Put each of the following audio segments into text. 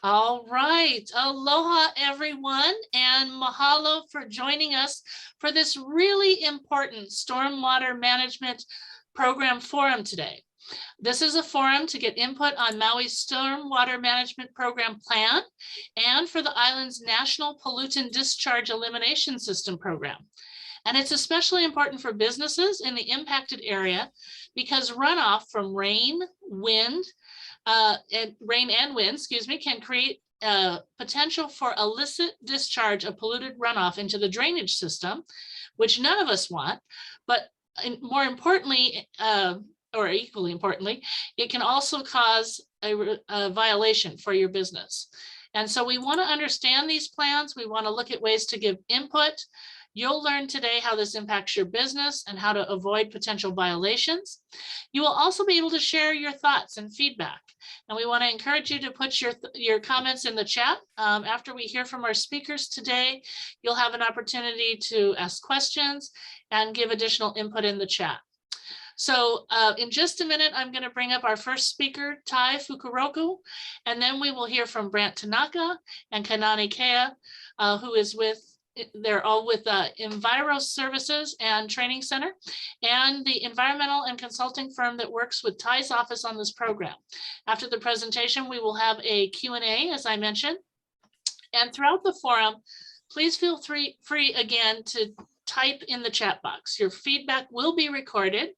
All right. Aloha, everyone, and mahalo for joining us for this really important stormwater management program forum today. This is a forum to get input on Maui's stormwater management program plan and for the island's national pollutant discharge elimination system program. And it's especially important for businesses in the impacted area because runoff from rain, wind, and wind, can create potential for illicit discharge of polluted runoff into the drainage system, which none of us want. But more importantly, or equally importantly, it can also cause a violation for your business. And so we want to understand these plans. We want to look at ways to give input. You'll learn today how this impacts your business and how to avoid potential violations. You will also be able to share your thoughts and feedback. And we want to encourage you to put your comments in the chat. After we hear from our speakers today, you'll have an opportunity to ask questions and give additional input in the chat. So in just a minute, I'm going to bring up our first speaker, Tai Fukuroku, and then we will hear from Brant Tanaka and Kanani Kea, who is they're all with Enviro Services and Training Center and the environmental and consulting firm that works with Ty's office on this program. After the presentation, we will have a Q&A, as I mentioned. And throughout the forum, please feel free again to type in the chat box. Your feedback will be recorded.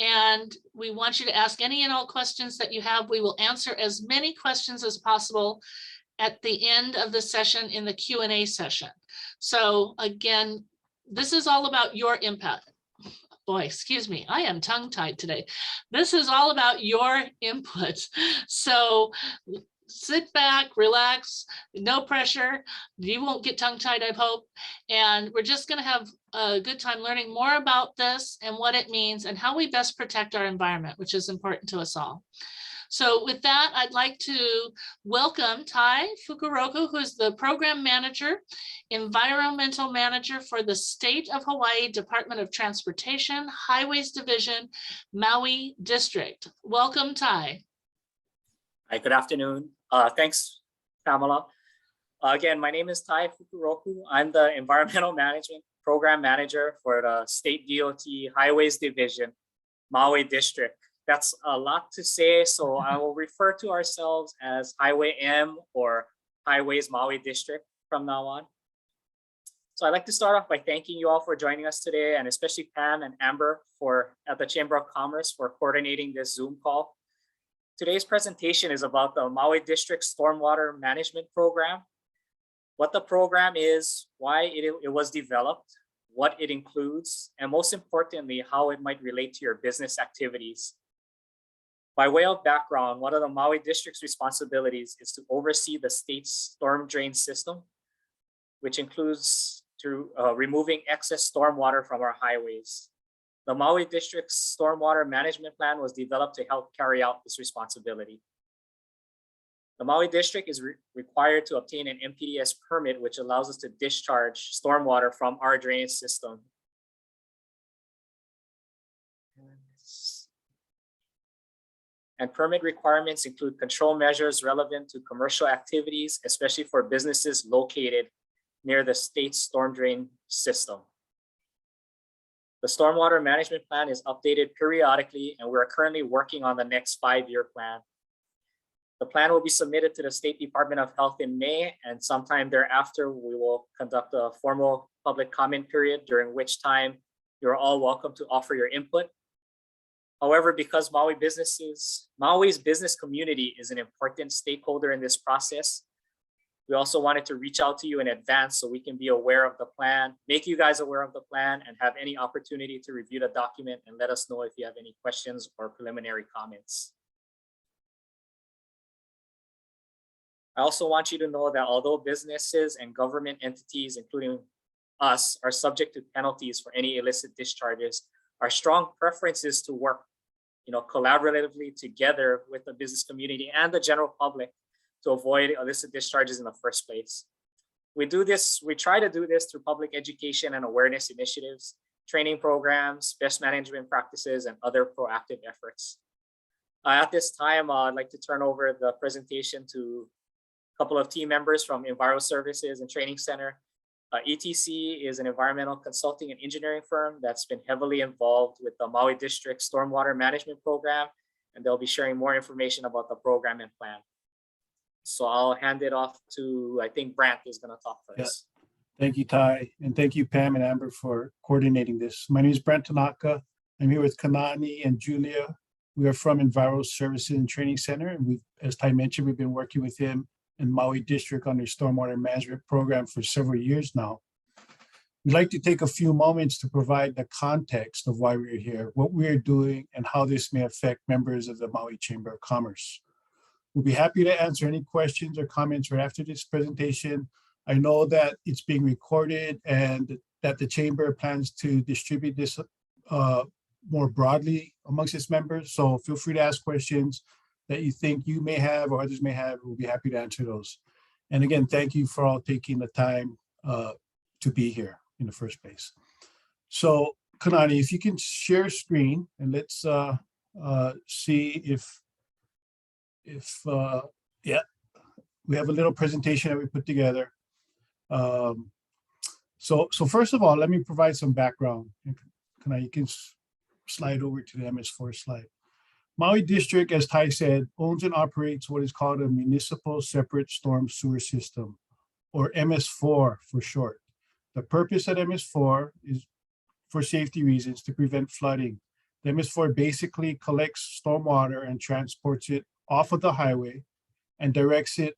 And we want you to ask any and all questions that you have. We will answer as many questions as possible at the end of the session in the Q&A session. So again, this is all about your impact. Boy, excuse me, I am tongue-tied today. This is all about your input. So sit back, relax, no pressure. You won't get tongue-tied, I hope. And we're just going to have a good time learning more about this and what it means and how we best protect our environment, which is important to us all. So with that, I'd like to welcome Tai Fukuroku, who is the Program Manager, Environmental Manager for the State of Hawaii Department of Transportation, Highways Division, Maui District. Welcome, Tai. Hi, good afternoon. Thanks, Pamela. Again, my name is Tai Fukuroku. I'm the Environmental Management Program Manager for the State DOT Highways Division, Maui District. That's a lot to say, so I will refer to ourselves as Highway M or Highways Maui District from now on. So I'd like to start off by thanking you all for joining us today, and especially Pam and Amber at the Chamber of Commerce for coordinating this Zoom call. Today's presentation is about the Maui District Stormwater Management Program, what the program is, why it was developed, what it includes, and most importantly, how it might relate to your business activities. By way of background, one of the Maui District's responsibilities is to oversee the state's storm drain system, which includes removing excess stormwater from our highways. The Maui District's stormwater management plan was developed to help carry out this responsibility. The Maui District is required to obtain an MPDS permit, which allows us to discharge stormwater from our drainage system. And permit requirements include control measures relevant to commercial activities, especially for businesses located near the state's storm drain system. The stormwater management plan is updated periodically, and we're currently working on the next 5-year plan. The plan will be submitted to the State Department of Health in May, and sometime thereafter, we will conduct a formal public comment period, during which time you're all welcome to offer your input. However, because Maui's business community is an important stakeholder in this process, we also wanted to reach out to you in advance so we can be aware of the plan, make you guys aware of the plan, and have any opportunity to review the document and let us know if you have any questions or preliminary comments. I also want you to know that although businesses and government entities, including us, are subject to penalties for any illicit discharges, our strong preference is to work collaboratively together with the business community and the general public to avoid illicit discharges in the first place. We try to do this through public education and awareness initiatives, training programs, best management practices, and other proactive efforts. At this time, I'd like to turn over the presentation to couple of team members from Enviro Services and Training Center. ETC is an environmental consulting and engineering firm that's been heavily involved with the Maui District Stormwater Management Program, and they'll be sharing more information about the program and plan. So I'll hand it off to, I think Brant is going to talk first. Thank you, Ty, and thank you, Pam and Amber, for coordinating this. My name is Brent Tanaka. I'm here with Kanani and Julia. We are from Enviro Services and Training Center, and we, as Ty mentioned, we've been working with him in Maui District on their stormwater management program for several years now. We'd like to take a few moments to provide the context of why we're here, what we're doing, and how this may affect members of the Maui Chamber of Commerce. We'll be happy to answer any questions or comments right after this presentation. I know that it's being recorded and that the Chamber plans to distribute this more broadly amongst its members. So feel free to ask questions that you think you may have or others may have. We'll be happy to answer those. And again, thank you for all taking the time to be here in the first place. So Kanani, if you can share screen and let's see if yeah, we have a little presentation that we put together. So first of all, let me provide some background. You can slide over to the MS4 slide. Maui District, as Ty said, owns and operates what is called a Municipal Separate Storm Sewer System, or MS4 for short. The purpose at MS4 is for safety reasons to prevent flooding. The MS4 basically collects stormwater and transports it off of the highway and directs it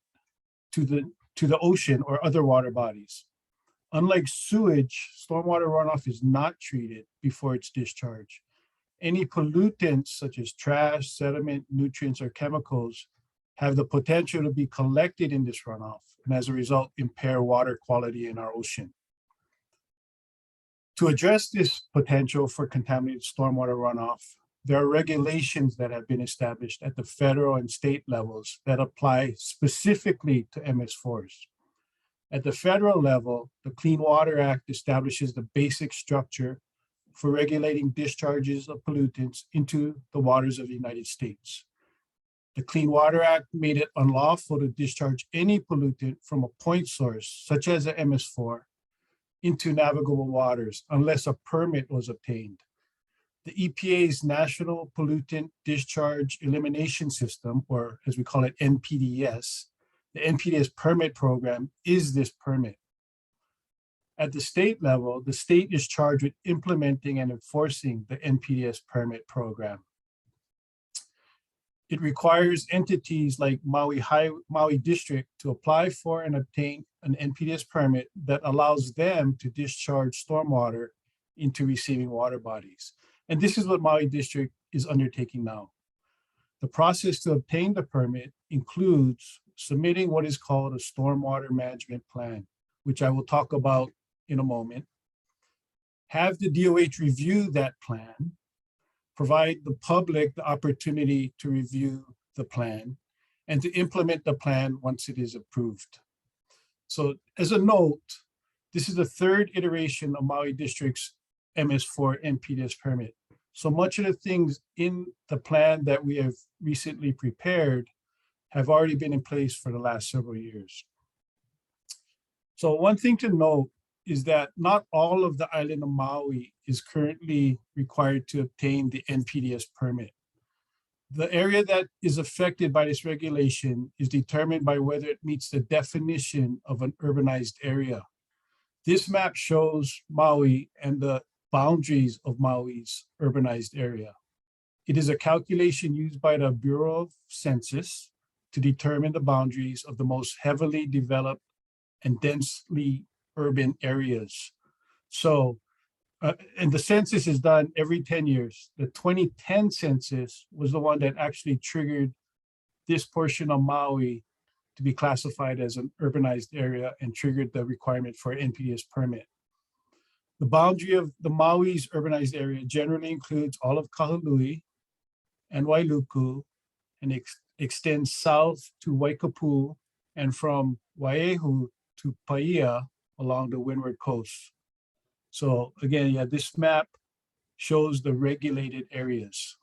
to the ocean or other water bodies. Unlike sewage, stormwater runoff is not treated before it's discharged. Any pollutants such as trash, sediment, nutrients, or chemicals have the potential to be collected in this runoff and as a result impair water quality in our ocean. To address this potential for contaminated stormwater runoff, there are regulations that have been established at the federal and state levels that apply specifically to MS4s. At the federal level, the Clean Water Act establishes the basic structure for regulating discharges of pollutants into the waters of the United States. The Clean Water Act made it unlawful to discharge any pollutant from a point source, such as a MS4, into navigable waters unless a permit was obtained. The EPA's National Pollutant Discharge Elimination System, or as we call it, NPDES, the NPDES permit program is this permit. At the state level, the state is charged with implementing and enforcing the NPDES permit program. It requires entities like Maui District to apply for and obtain an NPDES permit that allows them to discharge stormwater into receiving water bodies. And this is what Maui District is undertaking now. The process to obtain the permit includes submitting what is called a stormwater management plan, which I will talk about in a moment. Have the DOH review that plan, provide the public the opportunity to review the plan, and to implement the plan once it is approved. So as a note, this is the third iteration of Maui District's MS4 NPDES permit. So much of the things in the plan that we have recently prepared have already been in place for the last several years. So one thing to note is that not all of the island of Maui is currently required to obtain the NPDES permit. The area that is affected by this regulation is determined by whether it meets the definition of an urbanized area. This map shows Maui and the boundaries of Maui's urbanized area. It is a calculation used by the Bureau of Census to determine the boundaries of the most heavily developed and densely urban areas. So, and the census is done every 10 years. The 2010 census was the one that actually triggered this portion of Maui to be classified as an urbanized area and triggered the requirement for an NPDES permit. The boundary of the Maui's urbanized area generally includes all of Kahului and Wailuku and extends south to Waikapu and from Waiahu to Paia along the windward coast. So again, yeah, this map shows the regulated areas.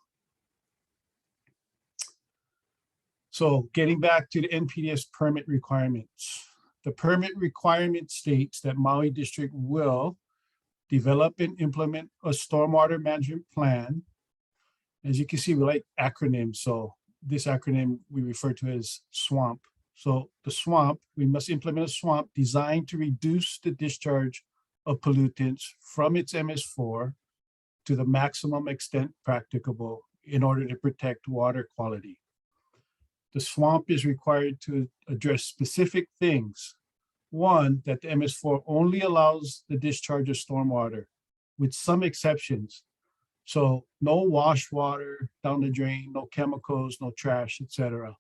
So getting back to the NPDES permit requirements. The permit requirement states that Maui District will develop and implement a stormwater management plan. As you can see, we like acronyms. So this acronym we refer to as SWMP. So the SWMP, we must implement a SWMP designed to reduce the discharge of pollutants from its MS4 to the maximum extent practicable in order to protect water quality. The SWMP is required to address specific things. One, that the MS4 only allows the discharge of stormwater with some exceptions. So no wash water down the drain, no chemicals, no trash, etc.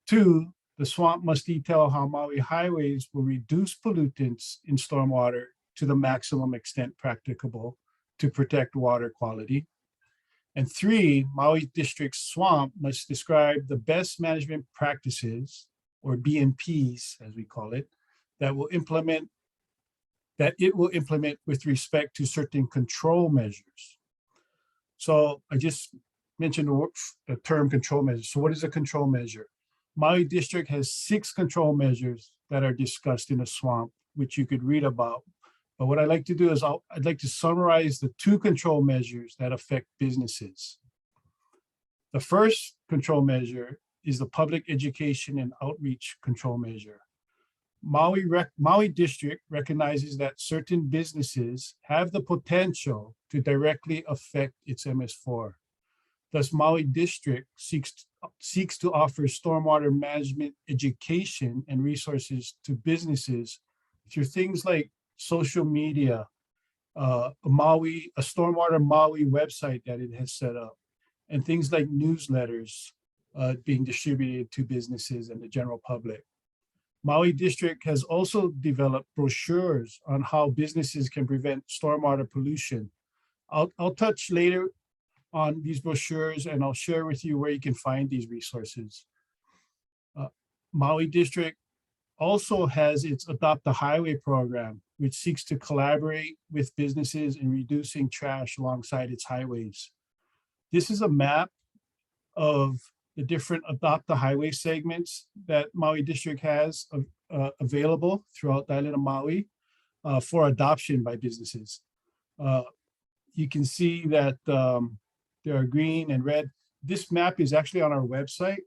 Two, the SWMP must detail how Maui highways will reduce pollutants in stormwater to the maximum extent practicable to protect water quality. And three, Maui District SWMP must describe the best management practices, or BMPs as we call it, that it will implement with respect to certain control measures. So I just mentioned the term control measure. So what is a control measure? Maui District has 6 control measures that are discussed in a SWMP, which you could read about. But what I'd like to do is I'd like to summarize the 2 control measures that affect businesses. The first control measure is the public education and outreach control measure. Maui District recognizes that certain businesses have the potential to directly affect its MS4. Thus, Maui District seeks to offer stormwater management education and resources to businesses through things like social media, a stormwater Maui website that it has set up, and things like newsletters being distributed to businesses and the general public. Maui District has also developed brochures on how businesses can prevent stormwater pollution. I'll touch later on these brochures and I'll share with you where you can find these resources. Maui District also has its Adopt a Highway program, which seeks to collaborate with businesses in reducing trash alongside its highways. This is a map of the different Adopt a Highway segments that Maui District has available throughout the island of Maui for adoption by businesses. You can see that there are green and red. This map is actually on our website,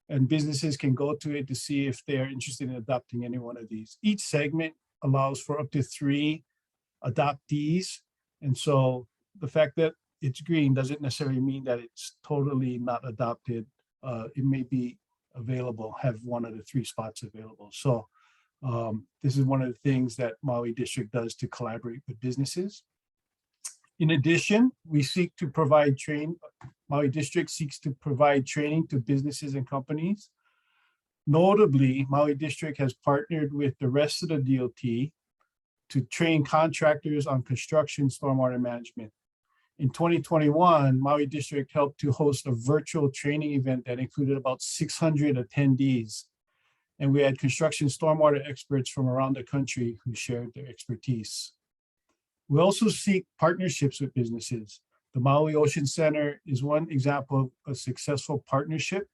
and businesses can go to it to see if they are interested in adopting any one of these. Each segment allows for up to 3 adoptees. And so the fact that it's green doesn't necessarily mean that it's totally not adopted. It may be available, have one of the 3 spots available. So this is one of the things that Maui District does to collaborate with businesses. In addition, we seek to provide Maui District seeks to provide training to businesses and companies. Notably, Maui District has partnered with the rest of the DOT to train contractors on construction stormwater management. In 2021, Maui District helped to host a virtual training event that included about 600 attendees. And we had construction stormwater experts from around the country who shared their expertise. We also seek partnerships with businesses. The Maui Ocean Center is one example of a successful partnership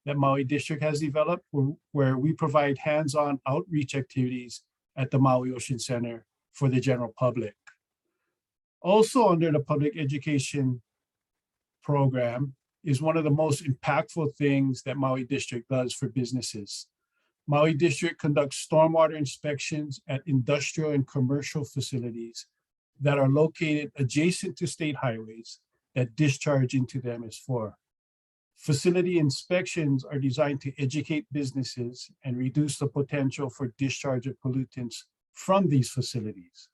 that Maui District has developed, where we provide hands-on outreach activities at the Maui Ocean Center for the general public. Also under the public education program is one of the most impactful things that Maui District does for businesses. Maui District conducts stormwater inspections at industrial and commercial facilities that are located adjacent to state highways that discharge into the MS4. Facility inspections are designed to educate businesses and reduce the potential for discharge of pollutants from these facilities.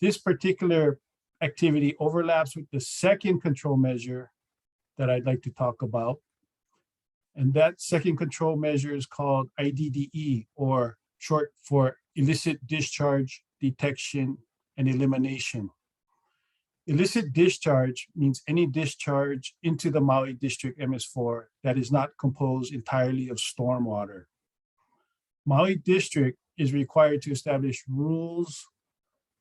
This particular activity overlaps with the second control measure that I'd like to talk about. And that second control measure is called IDDE, or short for illicit discharge detection and elimination. Illicit discharge means any discharge into the Maui District MS4 that is not composed entirely of stormwater. Maui District is required to establish rules,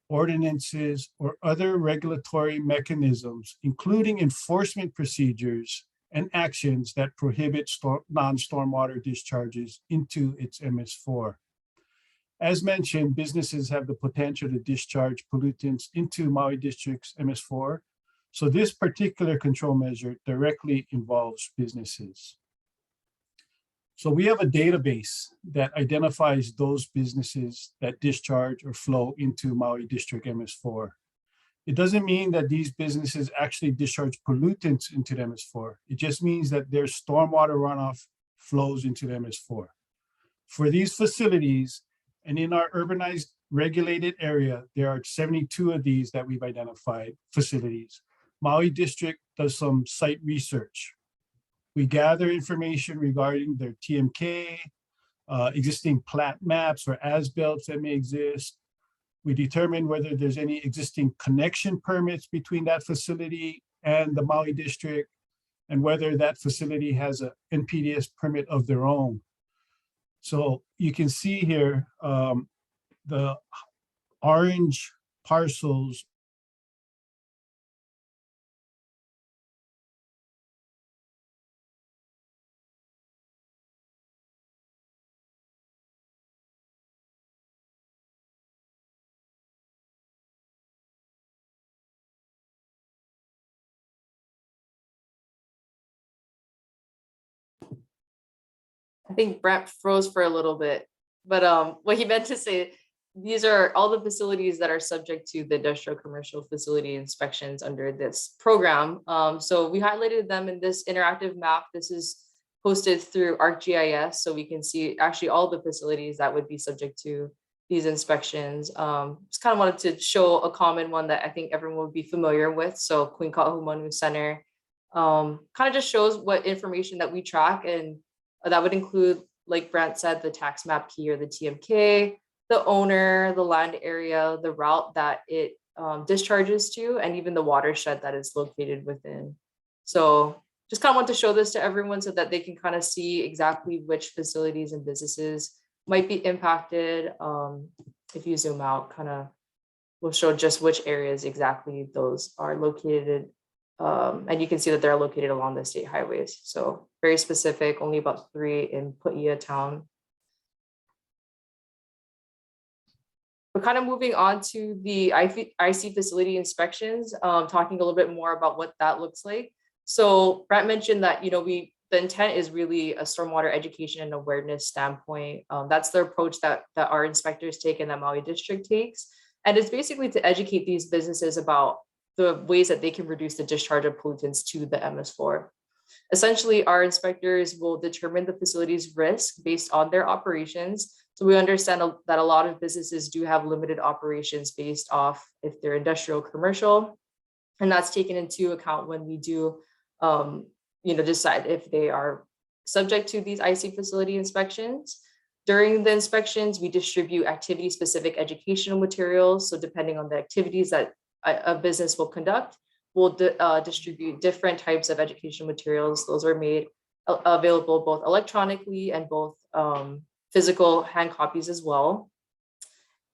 ordinances, or other regulatory mechanisms, including enforcement procedures and actions that prohibit non-stormwater discharges into its MS4. As mentioned, businesses have the potential to discharge pollutants into Maui District's MS4. So this particular control measure directly involves businesses. So we have a database that identifies those businesses that discharge or flow into Maui District MS4. It doesn't mean that these businesses actually discharge pollutants into the MS4. It just means that their stormwater runoff flows into the MS4. For these facilities, and in our urbanized regulated area, there are 72 of these that we've identified facilities. Maui District does some site research. We gather information regarding their TMK, existing plat maps or as-built that may exist. We determine whether there's any existing connection permits between that facility and the Maui District, and whether that facility has an NPDES permit of their own. So you can see here, the orange parcels I think Brent froze for a little bit, but what he meant to say, these are all the facilities that are subject to the industrial commercial facility inspections under this program. So we highlighted them in this interactive map. This is posted through ArcGIS, so we can see actually all the facilities that would be subject to these inspections. Just kind of wanted to show a common one that I think everyone would be familiar with. So Queen Kahumanu Center kind of just shows what information that we track, and that would include, like Brent said, the tax map key or the TMK, the owner, the land area, the route that it discharges to, and even the watershed that is located within. So just kind of want to show this to everyone so that they can kind of see exactly which facilities and businesses might be impacted. If you zoom out, kind of will show just which areas exactly those are located. And you can see that they're located along the state highways. So very specific, only about 3 in Pu'ia town. We're kind of moving on to the IC facility inspections, talking a little bit more about what that looks like. So Brent mentioned that, the intent is really a stormwater education and awareness standpoint. That's the approach that our inspectors take and that Maui District takes. And it's basically to educate these businesses about the ways that they can reduce the discharge of pollutants to the MS4. Essentially, our inspectors will determine the facility's risk based on their operations. So we understand that a lot of businesses do have limited operations based off if they're industrial, commercial, and that's taken into account when we do, decide if they are subject to these IC facility inspections. During the inspections, we distribute activity-specific educational materials. So depending on the activities that a business will conduct, we'll distribute different types of educational materials. Those are made available both electronically and both physical hand copies as well.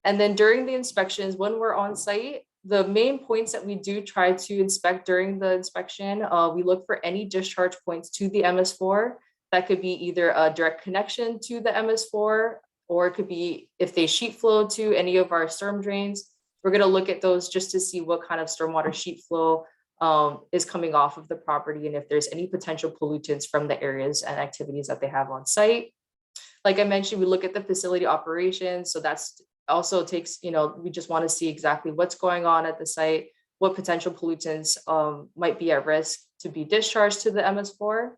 And then during the inspections, when we're on site, the main points that we do try to inspect during the inspection, we look for any discharge points to the MS4. That could be either a direct connection to the MS4, or it could be if they sheet flow to any of our storm drains. We're going to look at those just to see what kind of stormwater sheet flow is coming off of the property, and if there's any potential pollutants from the areas and activities that they have on site. Like I mentioned, we look at the facility operations. So that's also takes, we just want to see exactly what's going on at the site, what potential pollutants might be at risk to be discharged to the MS4.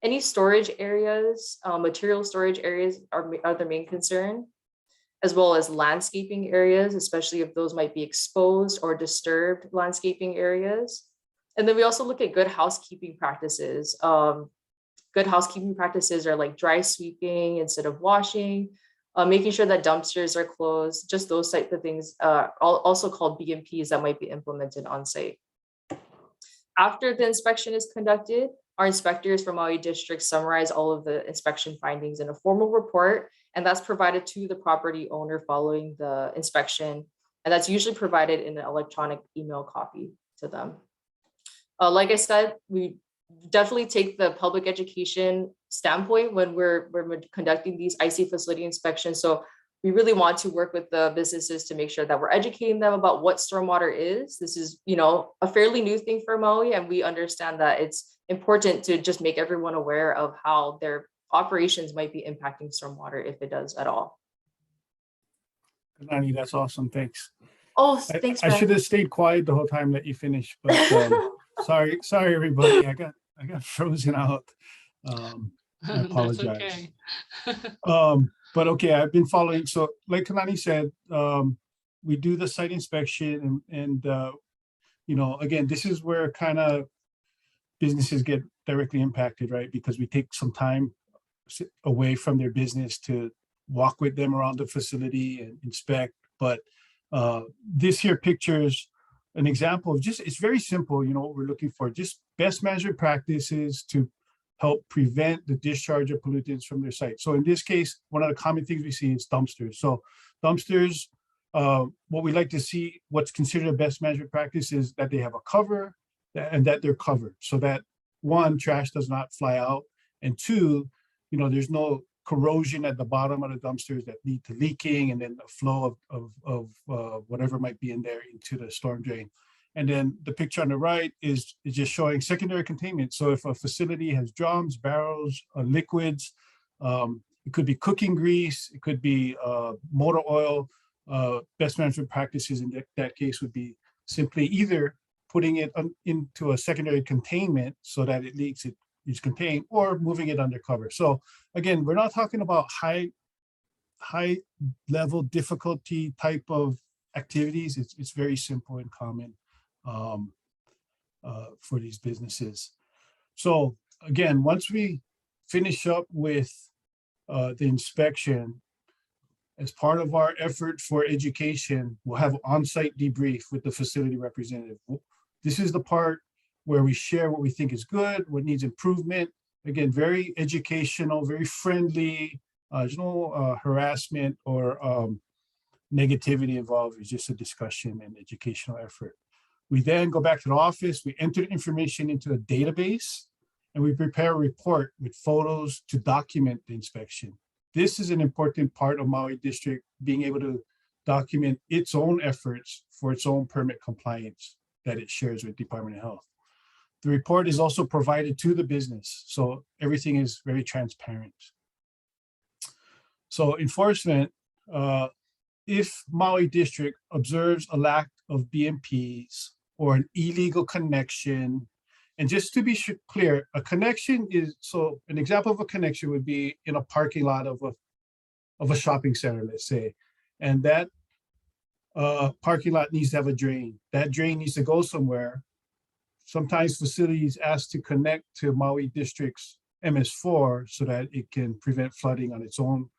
Any storage areas, material storage areas are the main concern, as well as landscaping areas, especially if those might be exposed or disturbed landscaping areas. And then we also look at good housekeeping practices. Good housekeeping practices are like dry sweeping instead of washing, making sure that dumpsters are closed, just those type of things, also called BMPs that might be implemented on site. After the inspection is conducted, our inspectors from Maui District summarize all of the inspection findings in a formal report, and that's provided to the property owner following the inspection. And that's usually provided in an electronic email copy to them. Like I said, we definitely take the public education standpoint when we're conducting these IC facility inspections. So we really want to work with the businesses to make sure that we're educating them about what stormwater is. This is, a fairly new thing for Maui, and we understand that it's important to just make everyone aware of how their operations might be impacting stormwater, if it does at all. Nani, that's awesome. Thanks. Oh, thanks, I Brad. should have stayed quiet the whole time that you finished, but sorry, everybody. I got frozen out. I That's apologize. okay. But okay, I've been following. So like Kanani said, we do the site inspection and again, this is where kind of businesses get directly impacted, right? Because we take some time away from their business to walk with them around the facility and inspect. But this here pictures an example of it's very simple, what we're looking for, just best management practices to help prevent the discharge of pollutants from their site. So in this case, one of the common things we see is dumpsters. So dumpsters, what we like to see, what's considered a best management practice is that they have a cover and that they're covered so that one, trash does not fly out, and two, there's no corrosion at the bottom of the dumpsters that lead to leaking and then a flow of whatever might be in there into the storm drain. And then the picture on the right is just showing secondary containment. So if a facility has drums, barrels, liquids, it could be cooking grease, it could be motor oil. Best management practices in that case would be simply either putting it into a secondary containment so that it leaks, it is contained, or moving it undercover. So again, we're not talking about high level difficulty type of activities. It's very simple and common for these businesses. So again, once we finish up with the inspection, as part of our effort for education, we'll have on-site debrief with the facility representative. This is the part where we share what we think is good, what needs improvement. Again, very educational, very friendly. There's no harassment or negativity involved. It's just a discussion and educational effort. We then go back to the office, we enter information into a database, and we prepare a report with photos to document the inspection. This is an important part of Maui District being able to document its own efforts for its own permit compliance that it shares with Department of Health. The report is also provided to the business, so everything is very transparent. So enforcement, if Maui District observes a lack of BMPs or an illegal connection, and just to be clear, a connection is, so an example of a connection would be in a parking lot of a shopping center, let's say, and that parking lot needs to have a drain. That drain needs to go somewhere. Sometimes facilities ask to connect to Maui District's MS4 so that it can prevent flooding on its own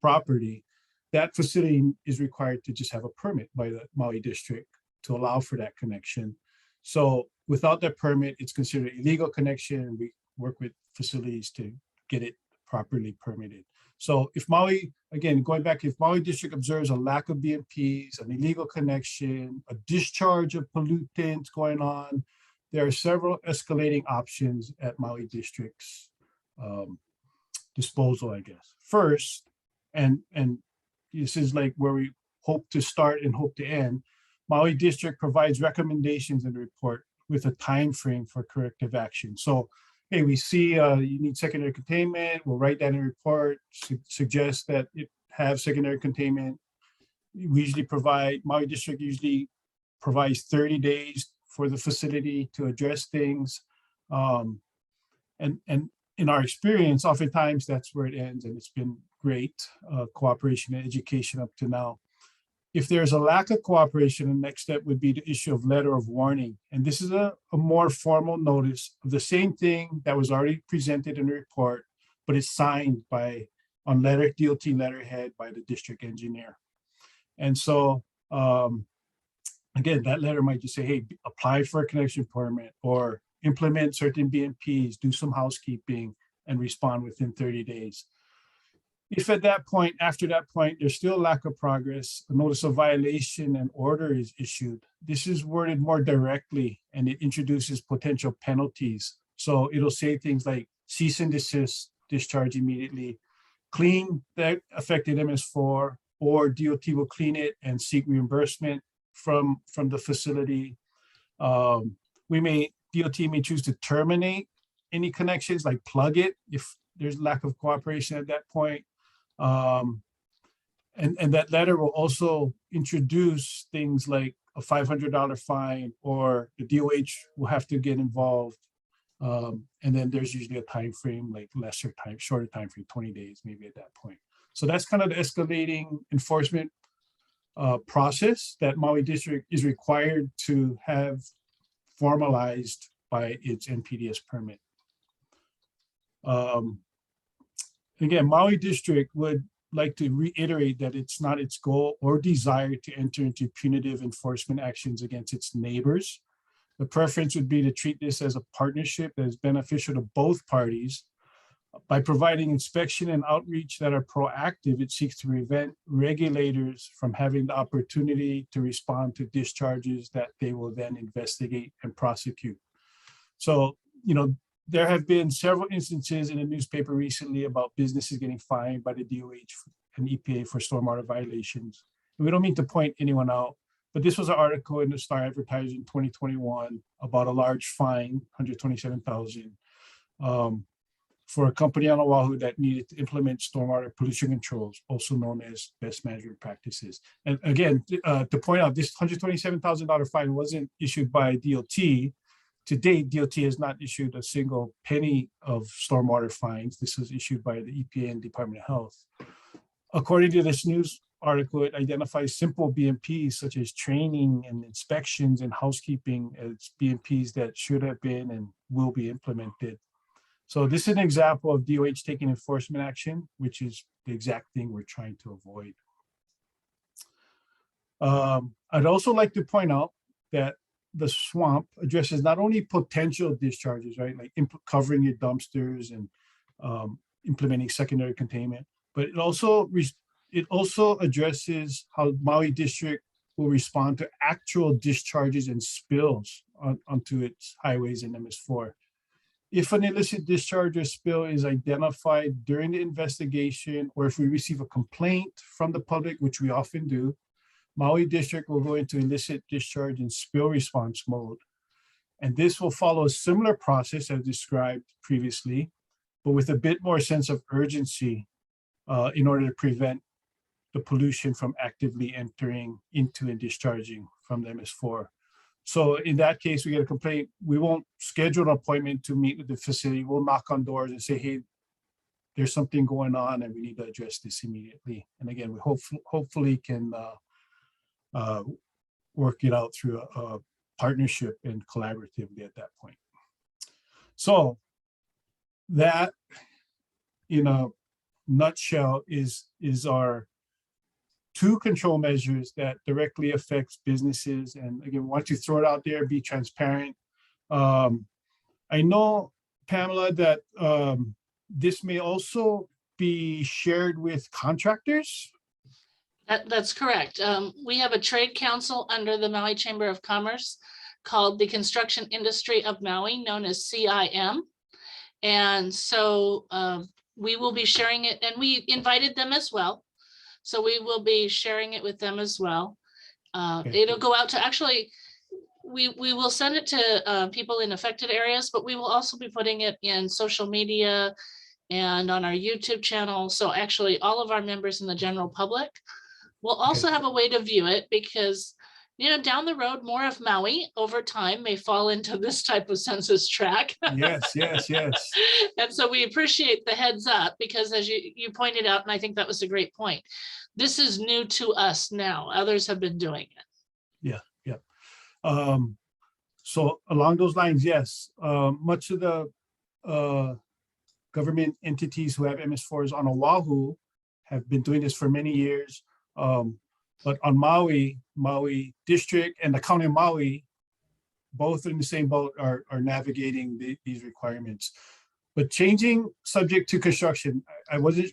property. That facility is required to just have a permit by the Maui District to allow for that connection. So without that permit, it's considered illegal connection, and we work with facilities to get it properly permitted. So if Maui, again, going back, if Maui District observes a lack of BMPs, an illegal connection, a discharge of pollutants going on, there are several escalating options at Maui District's disposal, I guess. First, and this is like where we hope to start and hope to end, Maui District provides recommendations in the report with a time frame for corrective action. So, hey, we see you need secondary containment. We'll write that in a report, suggest that it have secondary containment. We usually provide, Maui District usually provides 30 days for the facility to address things. And in our experience, oftentimes that's where it ends, and it's been great cooperation and education up to now. If there's a lack of cooperation, the next step would be the issue of letter of warning. And this is a more formal notice of the same thing that was already presented in the report, but it's signed by, on letter, DOT letterhead by the district engineer. And so, again, that letter might just say, hey, apply for a connection permit or implement certain BMPs, do some housekeeping, and respond within 30 days. If at that point, after that point, there's still lack of progress, a notice of violation and order is issued. This is worded more directly and it introduces potential penalties. So it'll say things like cease and desist, discharge immediately, clean that affected MS4, or DOT will clean it and seek reimbursement from the facility. DOT may choose to terminate any connections, like plug it if there's lack of cooperation at that point. And that letter will also introduce things like a $500 fine, or the DOH will have to get involved. And then there's usually a time frame, like shorter time frame, 20 days, maybe at that point. So that's kind of the escalating enforcement process that Maui District is required to have formalized by its NPDES permit. Again, Maui District would like to reiterate that it's not its goal or desire to enter into punitive enforcement actions against its neighbors. The preference would be to treat this as a partnership that is beneficial to both parties. By providing inspection and outreach that are proactive, it seeks to prevent regulators from having the opportunity to respond to discharges that they will then investigate and prosecute. So, there have been several instances in the newspaper recently about businesses getting fined by the DOH and EPA for stormwater violations. And we don't mean to point anyone out, but this was an article in the Star Advertiser in 2021 about a large fine, $127,000, for a company on Oahu that needed to implement stormwater pollution controls, also known as best management practices. And again, to point out, this $127,000 fine wasn't issued by DOT. To date, DOT has not issued a single penny of stormwater fines. This was issued by the EPA and Department of Health. According to this news article, it identifies simple BMPs such as training and inspections and housekeeping as BMPs that should have been and will be implemented. So this is an example of DOH taking enforcement action, which is the exact thing we're trying to avoid. I'd also like to point out that the SWMP addresses not only potential discharges, right, like covering your dumpsters and implementing secondary containment, but it also addresses how Maui District will respond to actual discharges and spills onto its highways and MS4. If an illicit discharge or spill is identified during the investigation, or if we receive a complaint from the public, which we often do, Maui District will go into illicit discharge and spill response mode. And this will follow a similar process as described previously, but with a bit more sense of urgency in order to prevent the pollution from actively entering into and discharging from the MS4. So in that case, we get a complaint, we won't schedule an appointment to meet with the facility. We'll knock on doors and say, hey, there's something going on and we need to address this immediately. And again, we hopefully can work it out through a partnership and collaboratively at that point. So that, in a nutshell, is our two control measures that directly affects businesses. And again, once you throw it out there, be transparent. I know, Pamela, that this may also be shared with contractors. That's correct. We have a trade council under the Maui Chamber of Commerce called the Construction Industry of Maui, known as CIM. And so we will be sharing it, and we invited them as well. So we will be sharing it with them as well. Okay. It'll go out to, actually, we will send it to people in affected areas, but we will also be putting it in social media and on our YouTube channel. So actually all of our members in the general public will also have a way to view it, because down the road, more of Maui over time may fall into this type of census tract. Yes. And so we appreciate the heads up, because as you pointed out, and I think that was a great point, this is new to us now. Others have been doing it. Yeah. So along those lines, yes, much of the government entities who have MS4s on Oahu have been doing this for many years. But on Maui District and the County of Maui, both in the same boat, are navigating these requirements. But changing subject to construction,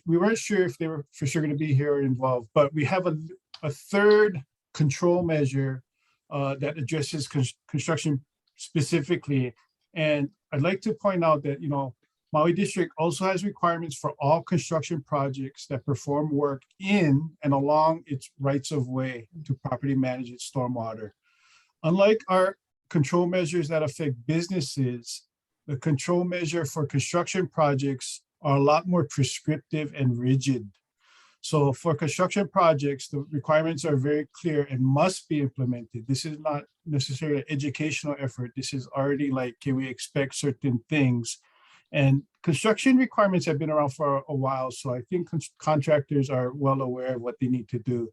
we weren't sure if they were for sure going to be here or involved, but we have a third control measure that addresses construction specifically. And I'd like to point out that, Maui District also has requirements for all construction projects that perform work in and along its rights of way to properly manage its stormwater. Unlike our control measures that affect businesses, the control measure for construction projects are a lot more prescriptive and rigid. So for construction projects, the requirements are very clear and must be implemented. This is not necessarily an educational effort. This is already like, can we expect certain things? And construction requirements have been around for a while, so I think contractors are well aware of what they need to do.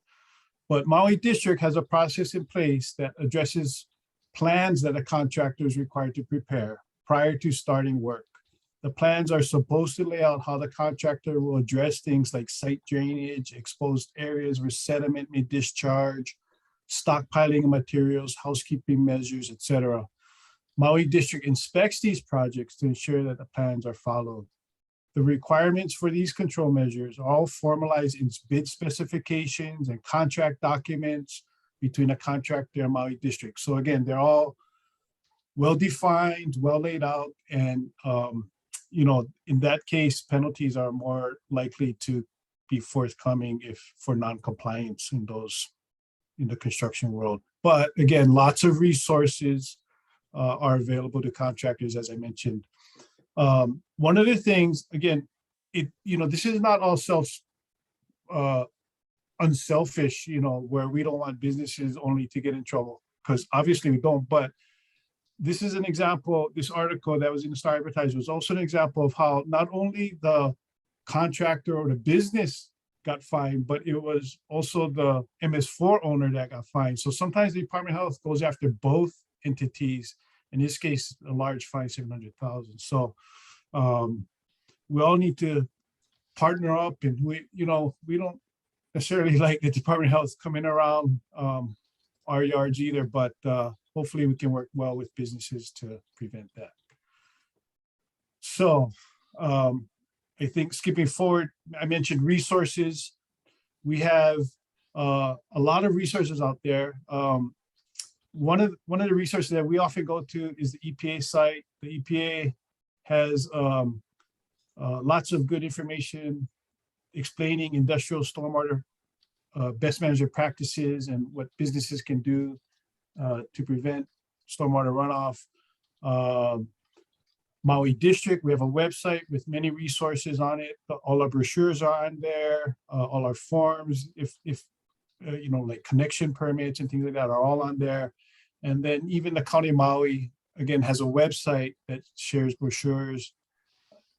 But Maui District has a process in place that addresses plans that a contractor is required to prepare prior to starting work. The plans are supposed to lay out how the contractor will address things like site drainage, exposed areas where sediment may discharge, stockpiling of materials, housekeeping measures, etc. Maui District inspects these projects to ensure that the plans are followed. The requirements for these control measures are all formalized in bid specifications and contract documents between a contractor and Maui District. So again, they're all well-defined, well laid out, and in that case, penalties are more likely to be forthcoming for non-compliance in the construction world. But again, lots of resources are available to contractors, as I mentioned. One of the things, again, this is not all unselfish, where we don't want businesses only to get in trouble, because obviously we don't. But this is an example. This article that was in the Star Advertiser was also an example of how not only the contractor or the business got fined, but it was also the MS4 owner that got fined. So sometimes the Department of Health goes after both entities. In this case, a large fine, 700,000. So we all need to partner up, and we don't necessarily like the Department of Health coming around our yards either, but hopefully we can work well with businesses to prevent that. So I think skipping forward, I mentioned resources. We have a lot of resources out there. One of the resources that we often go to is the EPA site. The EPA has lots of good information explaining industrial stormwater best management practices and what businesses can do to prevent stormwater runoff. Maui District, we have a website with many resources on it. All our brochures are on there. All our forms, if like connection permits and things like that are all on there. And then even the County of Maui, again, has a website that shares brochures,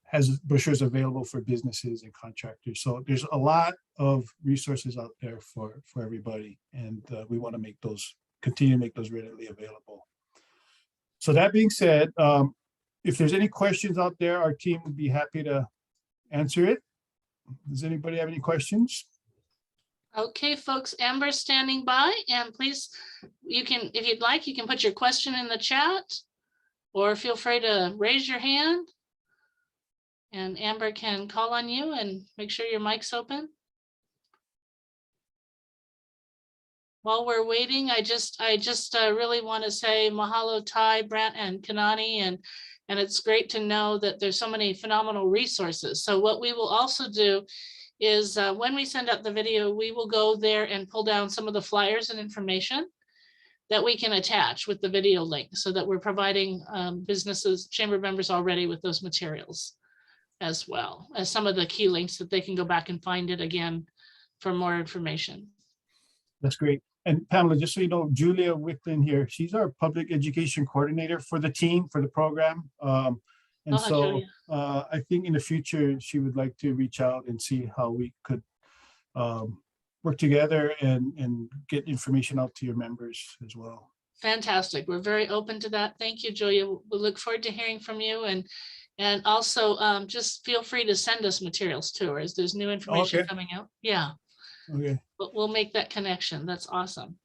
has brochures available for businesses and contractors. So there's a lot of resources out there for everybody. And we want to continue to make those readily available. So that being said, if there's any questions out there, our team would be happy to answer it. Does anybody have any questions? Okay, folks, Amber's standing by, and please, if you'd like, you can put your question in the chat, or feel free to raise your hand, and Amber can call on you and make sure your mic's open. While we're waiting, I just really want to say mahalo, Ty, Brant, and Kanani, and it's great to know that there's so many phenomenal resources. So what we will also do is when we send out the video, we will go there and pull down some of the flyers and information that we can attach with the video link, so that we're providing businesses, chamber members already with those materials, as well as some of the key links that they can go back and find it again for more information. That's great. And Pamela, just so you know, Julia Wicklin here, she's our public education coordinator for the team, for the program. I think in the future, she would like to reach out and see how we could work together and get information out to your members as well. Fantastic. We're very open to that. Thank you, Julia. We look forward to hearing from you. And also just feel free to send us materials too, as there's new information coming out. Yeah. Okay. But we'll make that connection. That's awesome.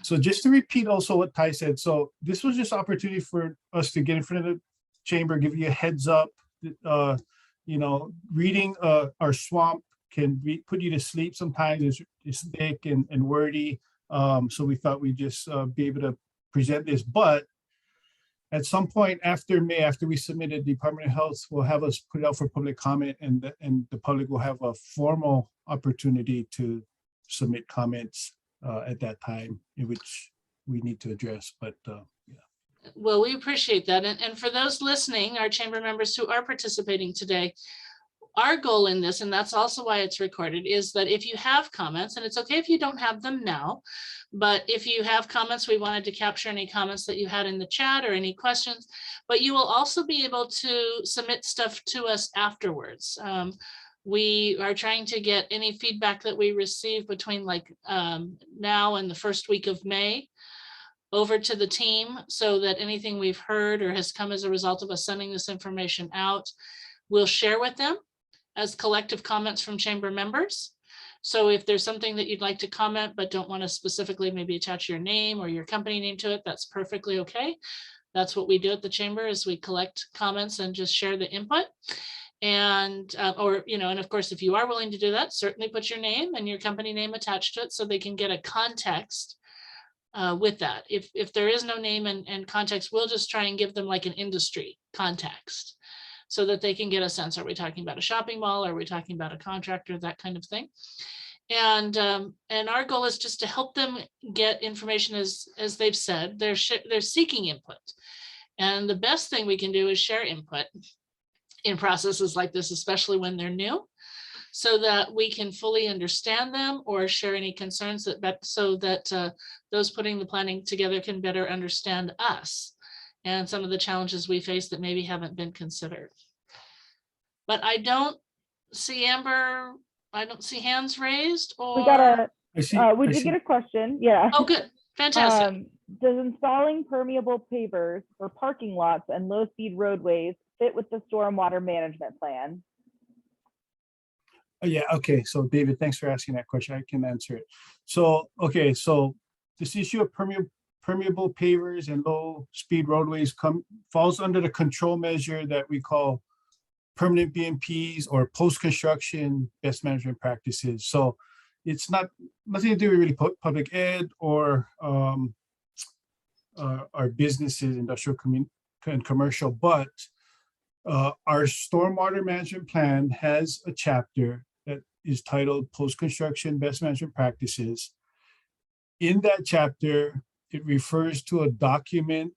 So just to repeat also what Ty said, so this was just opportunity for us to get in front of the chamber, give you a heads up reading our swamp can put you to sleep sometimes. It's thick and wordy. So we thought we'd just be able to present this. But at some point after May, after we submitted, the Department of Health will have us put it out for public comment, and the public will have a formal opportunity to submit comments at that time, in which we need to address. But yeah. Well, we appreciate that. And for those listening, our chamber members who are participating today, our goal in this, and that's also why it's recorded, is that if you have comments, and it's okay if you don't have them now, but if you have comments, we wanted to capture any comments that you had in the chat or any questions, but you will also be able to submit stuff to us afterwards. We are trying to get any feedback that we receive between now and the first week of May over to the team, so that anything we've heard or has come as a result of us sending this information out, we'll share with them as collective comments from chamber members. So if there's something that you'd like to comment but don't want to specifically maybe attach your name or your company name to it, that's perfectly okay. That's what we do at the chamber, is we collect comments and just share the input. And and of course, if you are willing to do that, certainly put your name and your company name attached to it so they can get a context with that. If there is no name and context, we'll just try and give them like an industry context, so that they can get a sense. Are we talking about a shopping mall? Are we talking about a contractor? That kind of thing. And our goal is just to help them get information. As they've said, they're seeking input. And the best thing we can do is share input in processes like this, especially when they're new, so that we can fully understand them or share any concerns so that those putting the planning together can better understand us and some of the challenges we face that maybe haven't been considered. But I don't see Amber, I don't see hands raised, or we did get a question. Yeah. Oh, good. Fantastic. Does installing permeable pavers for parking lots and low-speed roadways fit with the stormwater management plan? Yeah, okay. So David, thanks for asking that question. I can answer it. So, okay, so this issue of permeable pavers and low-speed roadways falls under the control measure that we call permanent BMPs, or post-construction best management practices. So it's nothing to do with really public ed or our businesses, industrial and commercial, but our stormwater management plan has a chapter that is titled Post-Construction Best Management Practices. In that chapter, it refers to a document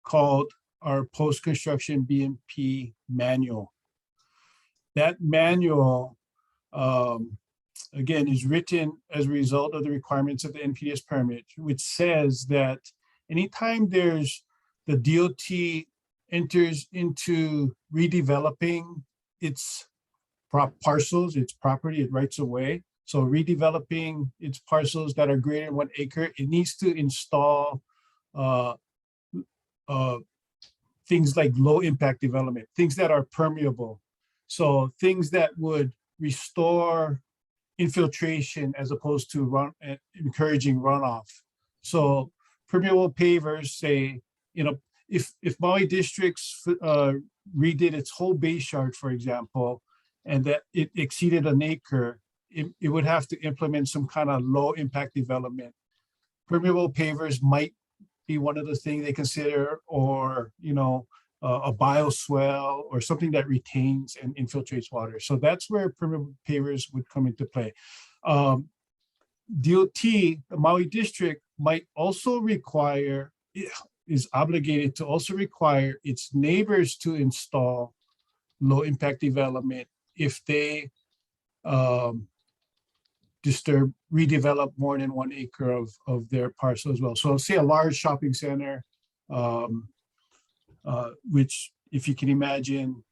called our Post-Construction BMP Manual. That manual, again, is written as a result of the requirements of the NPDES permit, which says that anytime the DOT enters into redeveloping its parcels, its property, it rights of way. So redeveloping its parcels that are greater than 1 acre, it needs to install things like low impact development, things that are permeable. So things that would restore infiltration as opposed to encouraging runoff. So permeable pavers say, if Maui districts redid its whole base yard, for example, and that it exceeded 1 acre, it would have to implement some kind of low impact development. Permeable pavers might be one of the things they consider, or a bioswale or something that retains and infiltrates water. So that's where permeable pavers would come into play. DOT, the Maui district, might also is obligated to also require its neighbors to install low impact development if they redevelop more than 1 acre of their parcel as well. So say a large shopping center, which, if you can imagine,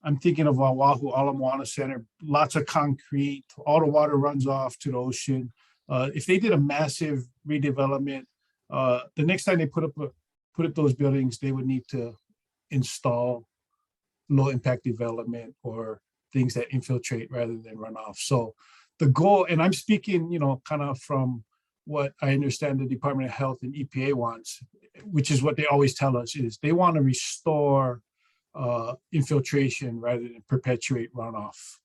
I'm thinking of Oahu, Ala Moana Center, lots of concrete, all the water runs off to the ocean. If they did a massive redevelopment, the next time they put up those buildings, they would need to install low impact development or things that infiltrate rather than run off. So the goal, and I'm speaking, kind of from what I understand the Department of Health and EPA wants, which is what they always tell us, is they want to restore infiltration rather than perpetuate runoff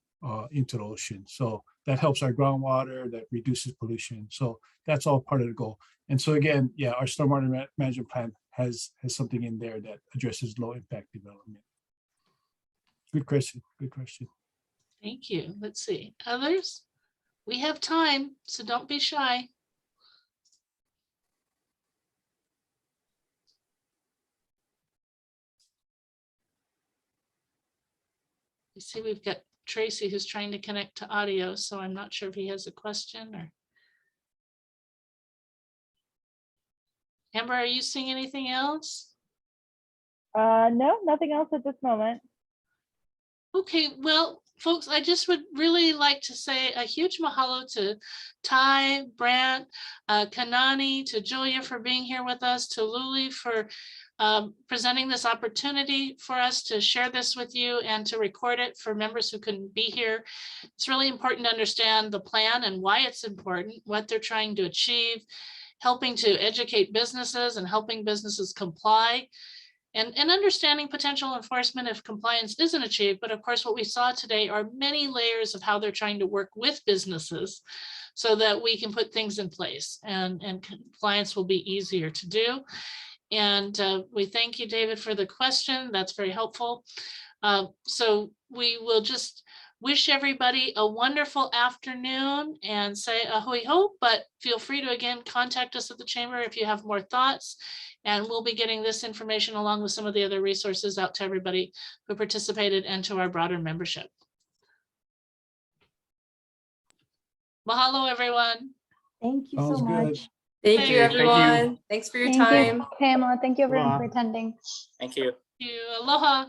into the ocean. So that helps our groundwater, that reduces pollution. So that's all part of the goal. And so again, yeah, our stormwater management plan has something in there that addresses low impact development. Good question. Good question. Thank you. Let's see. Others? We have time, so don't be shy. You see, we've got Tracy who's trying to connect to audio, so I'm not sure if he has a question or. Amber, are you seeing anything else? No, nothing else at this moment. Okay, well, folks, I just would really like to say a huge mahalo to Ty, Brant, Kanani, to Julia for being here with us, to Luli for presenting this opportunity for us to share this with you and to record it for members who couldn't be here. It's really important to understand the plan and why it's important, what they're trying to achieve, helping to educate businesses and helping businesses comply. And understanding potential enforcement if compliance isn't achieved. But of course, what we saw today are many layers of how they're trying to work with businesses so that we can put things in place and compliance will be easier to do. And we thank you, David, for the question. That's very helpful. So we will just wish everybody a wonderful afternoon and say ahoy ho, but feel free to again contact us at the chamber if you have more thoughts. And we'll be getting this information along with some of the other resources out to everybody who participated and to our broader membership. Mahalo, everyone. Thank you Sounds so good. much. Thank Thank you, you. everyone. Thanks for your Thank time. you, Pamela. Thank you everyone Aloha. for attending. Thank you. Thank you. Aloha.